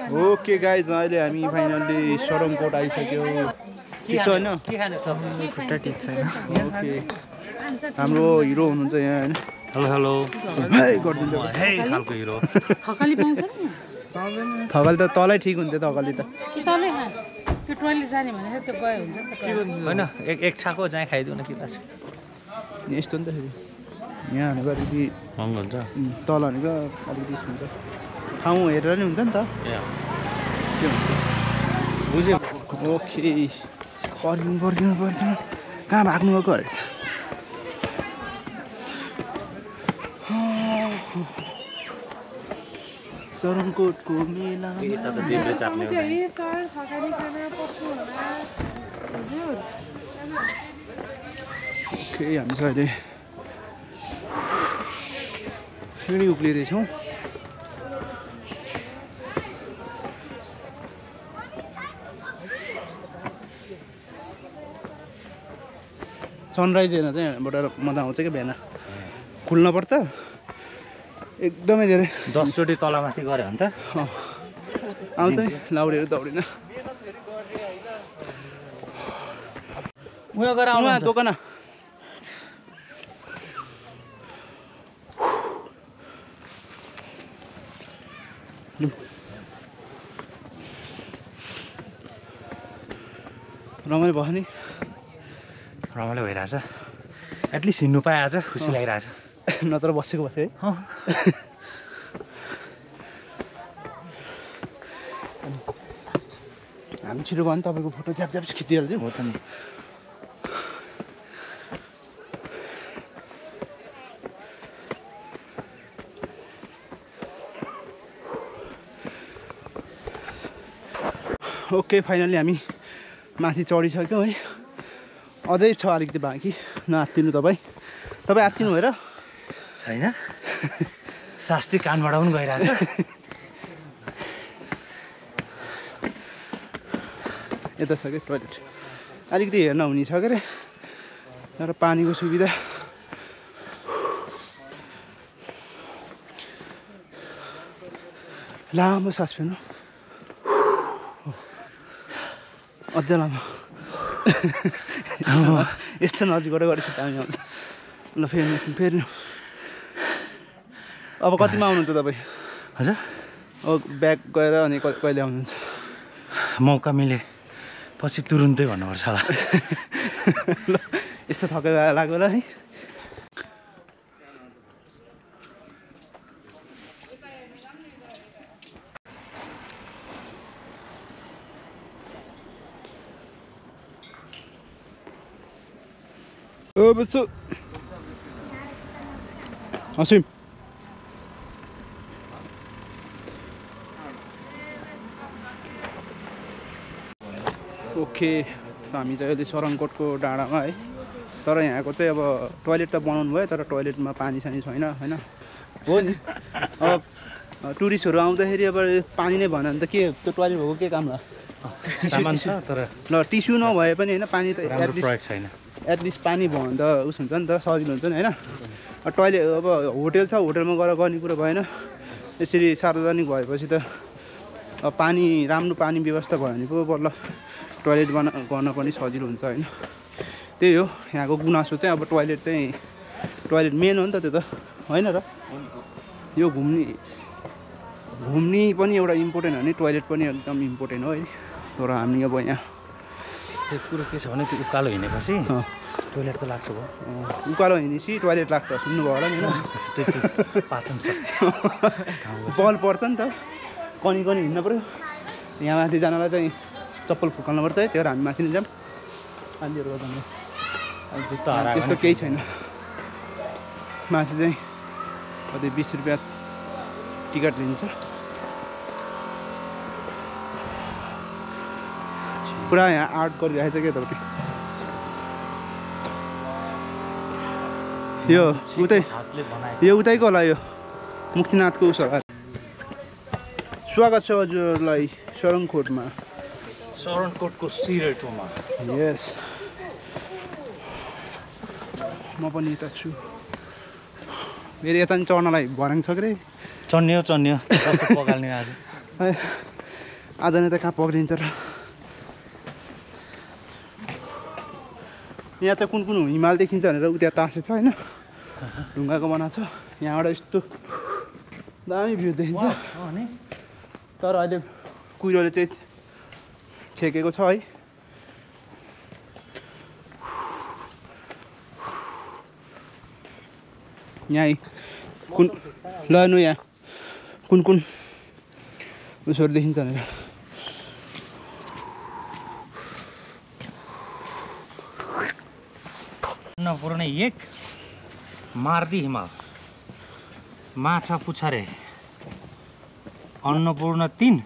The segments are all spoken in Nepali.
ओके गाइज अहिले हामी फाइनल्ली सरमकोट आइसक्यो ठिक छ होइन खुट्टा ठिक छैन ओके हाम्रो हिरो हुनुहुन्छ यहाँ होइन हेलो हेलो गरिदिन्छ खालको हिरो थकाली पाउँछ नि थकाली त तलै ठिक हुन्थ्यो थकाली त तलै त्यो टोइलेट जाने भनेर त्यो गयो हुन्छ नि त होइन एक छाको चाहिँ खाइदिउ न के थाहा छ यस्तो नि त फेरि यहाँ भनेको अलिकति महँगो हुन्छ तल भनेको अलिकति हुन्छ ठाउँ हेरेर नि हुन्छ नि त के हुन्छ बुझ्यो ओके पर्खिनु कहाँ भाग्नु गएको अरे सरमकोटको मेला यता त देब्रे चाप्ने हो ओके हामी चाहिँ अहिले सिँढी उक्लिँदैछौँ सनराइज हेर्न चाहिँ यहाँबाट मजा आउँछ क्या बिहान खुल्न पर्छ एकदमै धेरै 10 चोटि तलमाथि गऱ्यो भने त आउँछ नि लाउडीहरू दौडिन उयो गरेर आउनु दोकान रमाइलो भयो नि रमाइलो भइरहेछ एटलिस्ट हिँड्नु पाए आज खुसी लागिरहेछ नत्र बसेको बसे है हामी छिटो भयो भने तपाईँको फोटो झ्याप खिचिहाल्छ हो त नि ओके फाइनली हामी माथि चढिसक्यौँ है अझै छ अलिकति बाँकी नआत्तिनु तपाईँ आत्तिनु भएर छैन शास्त्री कानबाट पनि गइरहेछ यता छ क्या टोइलेट अलिकति हेर्न हुने छ के अरे तर पानीको सुविधा लामो सास फेर्नु अझ लामो यस्तो नजिकबाट गरेपछि दामी आउँछ ल फेर्नु अब कतिमा आउनुहुन्छ तपाईँ हजुर अब ब्याक गएर अनि कहिले आउनुहुन्छ मौका मिले पछि तुरुन्तै भन्नुपर्छ होला ल यस्तो थकाइ लाग्यो ल है बच्चो असिम ओके हामी चाहिँ अहिले सरमकोटको डाँडामा है तर यहाँको चाहिँ अब टोइलेट त बनाउनु भयो तर टोइलेटमा पानी छैन होइन हो नि अब टुरिस्टहरू आउँदाखेरि अब पानी नै भएन भने त के त्यो टोइलेट भएको के काम ल सामान छ तर ल टिस्यु नभए पनि होइन पानी त छैन एटलिस्ट पानी भयो भने त उस हुन्छ नि त सजिलो हुन्छ नि होइन टोइलेट अब होटेल छ होटेलमा गएर गर्ने कुरो भएन यसरी सार्वजनिक भएपछि त पानी राम्रो पानी व्यवस्था भयो भने पो बल्ल टोइलेट गर्न पनि सजिलो हुन्छ होइन त्यही हो यहाँको गुनासो चाहिँ अब टोइलेट मेन हो नि त त्यो त होइन र यो घुम्ने पनि एउटा इम्पोर्टेन्ट हो नि टोइलेट पनि एकदम इम्पोर्टेन्ट हो है तर हामी अब यहाँ त्यो कुरो के छ भने त्यो उकालो हिँडेपछि टोइलेट त लाग्छ भयो उकालो हिँडेपछि टोइलेट लाग्छ सुन्नुभयो होला नि होइन पाचन बल पर्छ नि त कनी हिँड्नु पऱ्यो यहाँ माथि जानलाई चाहिँ चप्पल फुकाल्नु पर्छ है त्यो भएर हामी माथि नै जाऊँ आलीहरू गर्दा त्यस्तो केही छैन माथि चाहिँ कति 20 रुपियाँ टिकट लिन्छ पुरा यहाँ आर्ट गरिरहेको छ क्या तपाईँ यो उतैको होला यो मुक्तिनाथको उस होला स्वागत छ हजुरलाई शरणकोटको सिरेटोमा यस म पनि यता छु मेरो यता नि चढ्नलाई भर्याङ छ के रे चढ्ने कस्तो पगाल्ने आज आज नै त कहाँ पक्रिन्छ र। यहाँ त कुन कुन हिमाल देखिन्छ भनेर उता टाँसे छ होइन, ढुङ्गाको बनाएको छ। यहाँबाट यस्तो दामी भ्यू देखिन्छ। तर अहिले कुहिरोले चाहिँ छेकेको छ है। यहाँ कुन ल यहाँ कुन कुन उसहरू देखिन्छ भनेर। अन्नपूर्ण 1, मार्दी हिमाल, माछा पुछारे, अन्नपूर्ण 3,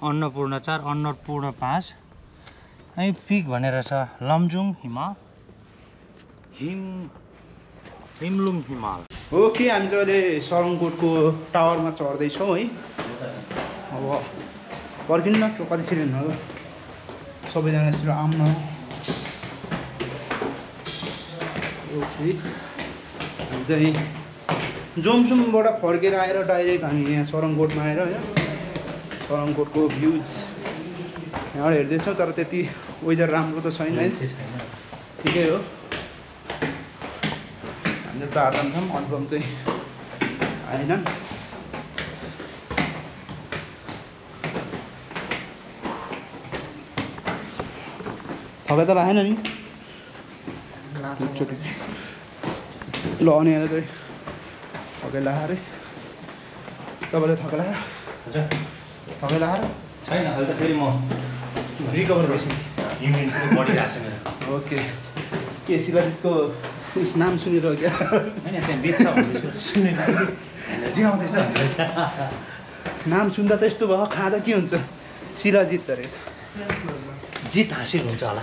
अन्नपूर्ण 4, अन्नपूर्ण 5 अनि पिक भनेर छ लमजुङ हिमाल, हिमलुङ हिमाल। ओके, हामी चाहिँ अहिले सरङकोटको टावरमा चढ्दैछौँ है। अब पर्खिनु न कतिखेर हिँड्नु सबैजना यसरी आउन। ओके, हामी चाहिँ जोमसुमबाट फर्केर आएर डाइरेक्ट हामी यहाँ सरङकोटमा आएर होइन सरङकोटको भ्युज यहाँबाट हेर्दैछौँ। तर त्यति वेदर राम्रो त छैन है, ठिकै हो। हामीले चारजना छौँ, अनुभव चाहिँ आएनन्। थकाइ त लागेन नि? ल अनि यहाँ चाहिँ थकाइ लाग्यो अरे। तपाईँलाई थकाइ लाग्यो? हजुर, थकाइ लाग्यो छैन अहिले त फेरि म रिकभर गर्छु। इम्युनिटी बढिरहेको छ मेरो। ओके, के शिलाजितको नाम सुनेर क्या? होइन त्यहाँ बेच्छ भन्दैछु, सुन्ने एनर्जी आउँदैछ। नाम सुन्दा त यस्तो भयो, खाँदा के हुन्छ? शिलाजित अरे। जित हासिल हुन्छ होला।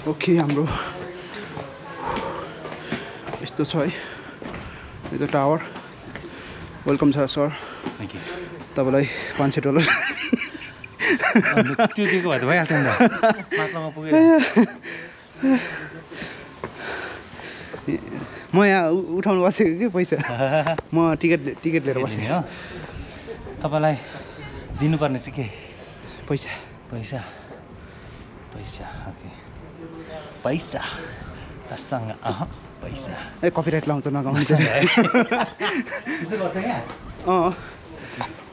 ओके, हाम्रो यस्तो छ है यो त टावर। वेलकम छ सर, थ्याङ्क यू। तपाईँलाई $500। त्यो दिएको भए त भइहाल्थ्यो नि त, माथिल्लोमा पुगेर। म यहाँ उठाउनु बसेको कि पैसा, म टिकट लिएर बसेँ हो। तपाईँलाई दिनुपर्ने चाहिँ के? पैसा। पैसा, पैसा, ओके, पैसा सँग पैसा। ए कपिराइट लाउँछ नगाउनु। त्यसो गर्छ क्या?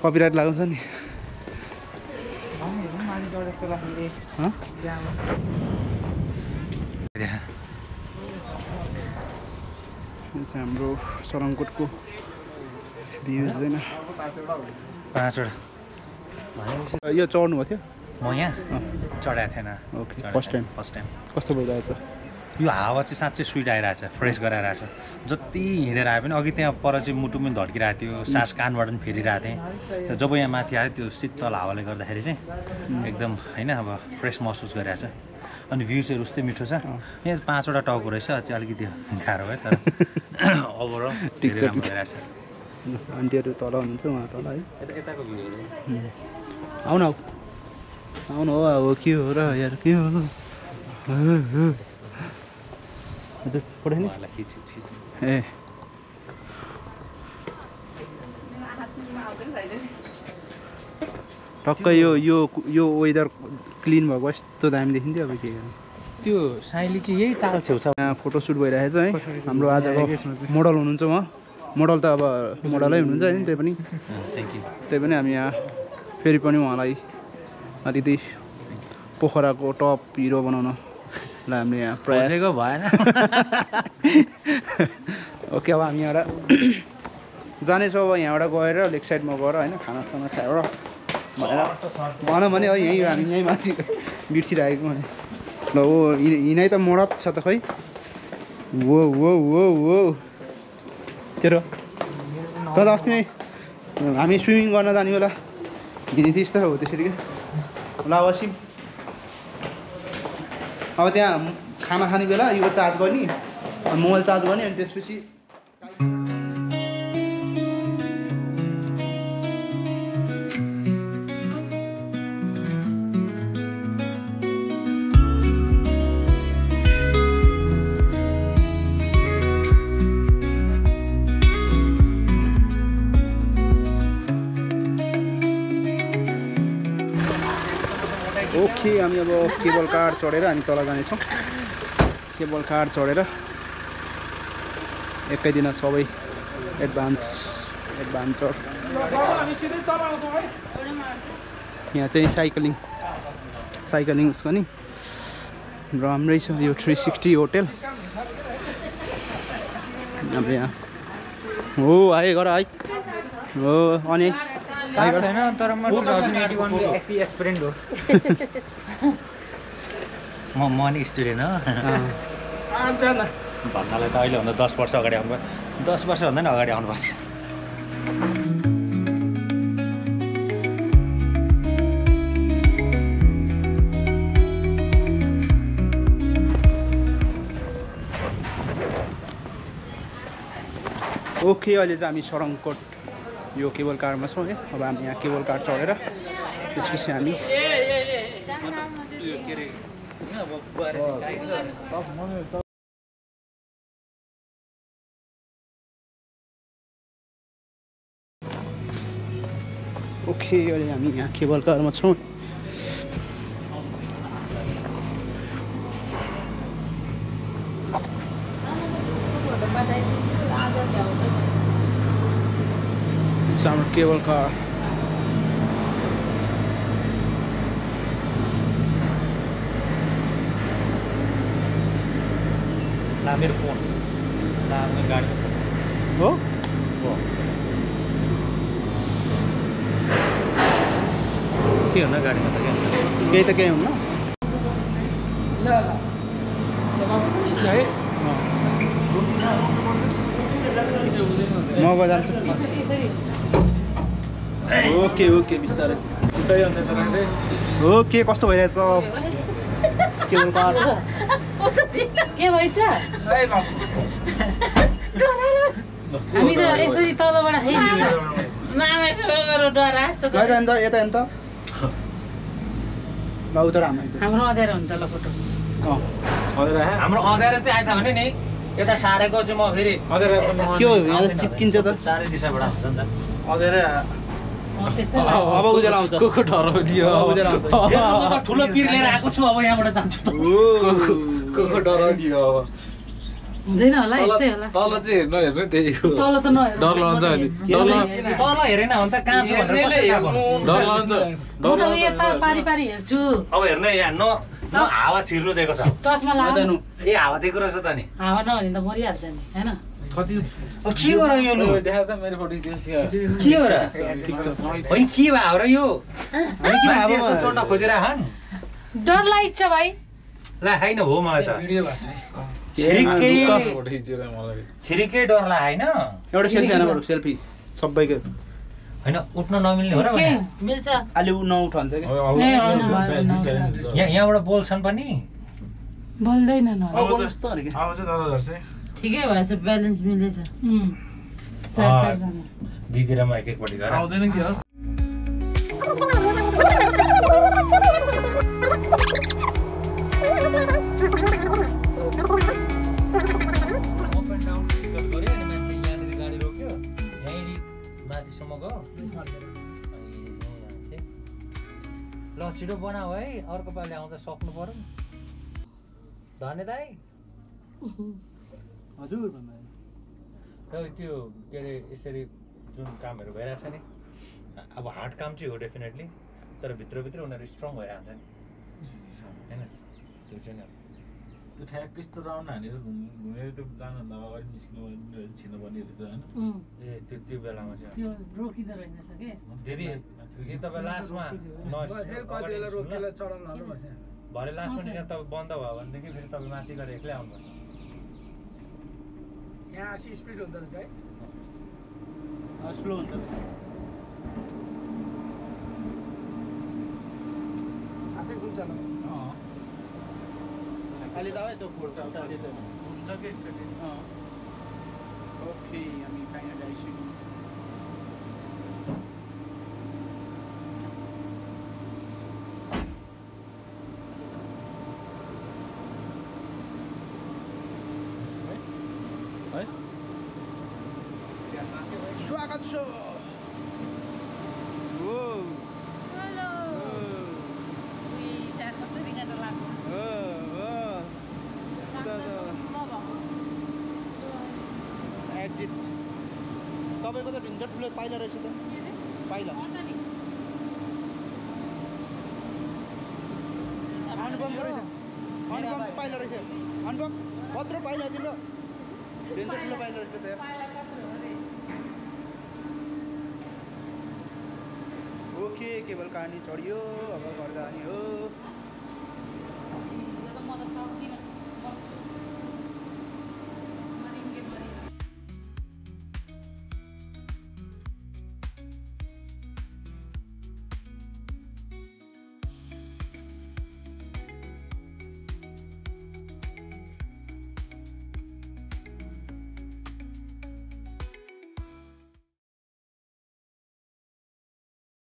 कपिराइट लगाउँछ नि। यो चाहिँ हाम्रो सरङकोटको भ्युज होइन। 5वटा यो चढ्नु भएको थियो? म यहाँ चढाएको थिएन। Okay, first time. कस्तो भइरहेछ? यो हावा चाहिँ साँच्चै स्विट आइरहेछ, फ्रेस गराइरहेछ। जति हिँडेर आए पनि अघि त्यहाँ पर चाहिँ मुटु पनि धड्किरहेको थियो, सास कानबाट पनि फेरिरहेको थिएँ। तर जब यहाँ माथि आयो त्यो शीतल हावाले गर्दाखेरि चाहिँ एकदम होइन अब फ्रेस महसुस गरिरहेछ। अनि भ्यू चाहिँ उस्तै मिठो छ। यहाँ 5वटा टाउको रहेछ, चाहिँ अलिकति गाह्रो भयो तर ओभरअल धेरै राम्रो भइरहेछ। आन्टीहरू तल हुनुहुन्छ, उहाँ तल है। यताको भ्यूहरू आउनु आउनु हो। अब के हो र यार, के हो? हजुर पठाइदिनु ए टक्कै यो वेदर क्लिन भएको यस्तो दामी देखिन्थ्यो। अब के गर्नु, त्यो साइली चाहिँ यही ताल छेउछाउ यहाँ फोटोसुट भइरहेको छ है। हाम्रो आजको मोडल हुनुहुन्छ उहाँ। मोडल त अब मोडलै हुनुहुन्छ होइन, त्यही पनि हामी यहाँ फेरि पनि उहाँलाई अलिकति पोखराको टप हिरो बनाउन हामीले यहाँ प्रयास भएन। ओके, अब हामी यहाँबाट जानेछौँ। अब यहाँबाट गएर लेक साइडमा गएर होइन खानासाना खाएर भनेर भने है यहीँ हामी यहीँ माथि बिर्सिरहेको भने ल ओ हिँडाइ त मोडत छ त खै। वो वो वो वो तेरो त अस्ति नै हामी स्विमिङ गर्न जाने बेला हिँड्ने थिइस् त हो त्यसरी क्या। ल वसिम अब त्यहाँ खाना खाने बेला यो चार्ज गर्ने, मोबाइल चार्ज गर्ने, अनि त्यसपछि ओके हामी अब केबल कार चढेर हामी तल जानेछौँ केबल कार चढेर एकै दिन सबै एडभान्स यहाँ चाहिँ साइक्लिङ उसको नि राम्रै छ यो 360 होटल अब यहाँ हो आए गर है हो अनि छैन तर म 2081 को एससी एस्पिरेन्ट हो म नि स्टुडेन्ट हो भन्नालाई त अहिले भन्दा 10 वर्ष अगाडि आउनु पर्यो 10 वर्ष भन्दा नि अगाडि आउनु पर्थ्यो ओके अहिले चाहिँ हामी सरङकोट यो केबल कारमा छौँ है अब हामी यहाँ केबल कार चढेर त्यसपछि हामी ओके अहिले हामी यहाँ केबल कारमा छौँ our cable car. ला मेरो फोन ला मेरो गाडी हो के हुन गाडीमा त केही त केही हुन्न म बजान्छु ओके ओके बिस्तारै ओके कस्तो भइरहेछ केबल कार के भइछ हामी त यसरी तलबाट हेरिन्छ यता अन्त बाउ तर हाम्रो अँध्यारो हुन्छ ल फोटो हाम्रो अँध्यारो चाहिँ आएछ भने नि यता सारेको चाहिँ म फेरि के हो यहाँ चिप्किन्छ त चारै दिशाबाट हुन्छ नि त अँध्यारो त्यस्तै अब उज्यालो आउँछ को डराउदियो उज्यालो आउँछ म त ठुलो पिर लिएर आएको छु अब यहाँबाट जान्छु त को डराउदियो अब हुँदैन होला यस्तै होला तल चाहिँ हेर्नु त्यही हो तल त नहेर्नु डर लाउँछ अनि तल हेरेन भने त कहाँ छु भनेर डर लाउँछ म त यता पारी पारी हेर्छु अब हेर्नु यहाँ न हावा छिर्नु दिएको छ चस्मा लाउनु ए हावा दिएको रहेछ त नि हावा नभने त मरिहाल्छ नि हैन कति के हो र यो लु देखा त मेरो फोटो चाहिँ के हो र होइन के भयो र यो मान्छे यस्तो चढ्न खोजिरहेछन् डर लाग्छ भाइ ला होइन हो मलाई त भिडियो भएको छ छिरिकै फोटो खिचेर मलाई छिरिकै डर ला होइन एउटा सेल्फी हान बरु सेल्फी सबैको होइन उठ्न नमिल्ने हो र के भने मिल्छ अलि उ नउठन्छ के यहाँबाट बोल्छन् पनि बोल्दैन न अब कस्तो अरे के अब चाहिँ तल झर्छ ठिकै भएछ ब्यालेन्स मिलेछ चार जना दिदी र म एक एकपट्टि गएर आउँदैन के हो ल छिटो बनाऊ है अर्को पालि आउँदा सक्नु पर्यो धन्य दाइ हजुर त्यो के अरे यसरी जुन कामहरू भइरहेछ नि अब हार्ड काम चाहिँ हो डेफिनेटली तर भित्रभित्र उनीहरू स्ट्रङ भइरहेको हुन्छ नि होइन त्यो चाहिँ नि त्यो ठ्याक्कै यस्तो राउन्ड हानेर घुमेर त्यो जानुभन्दा अगाडि निस्किनु छिर्नु पर्नेहरू त होइन ए त्यो बेलामा चाहिँ त्यो रोकिँदो रहेनछ के दिदी कि तपाईँ लास्टमा भरे लास्टमा निस्केर तपाईँ बन्द भयो भनेदेखि फेरि तपाईँ माथि गएर एक्लै आउनुपर्छ यहाँ 80 स्पिड हुँदो रहेछ है स्लो हुन्छ आफै कुन्छ न खाली त है त्यो फोर्छ हुन्छ कि ओके हामी फाइनल आइसक्यौँ स्वागत छ हेलो सिट तपाईँको त ढिन्जर ठुलो पाइला रहेछ त पाइला अनुपमको रहेछ अनुपमको पाइला रहेछ अनुपम कत्रो पाइला तिम्रो ढिन्जर ठुलो पाइला रहेछ त ओके केबल काट्ने चढियो अब घर जाने हो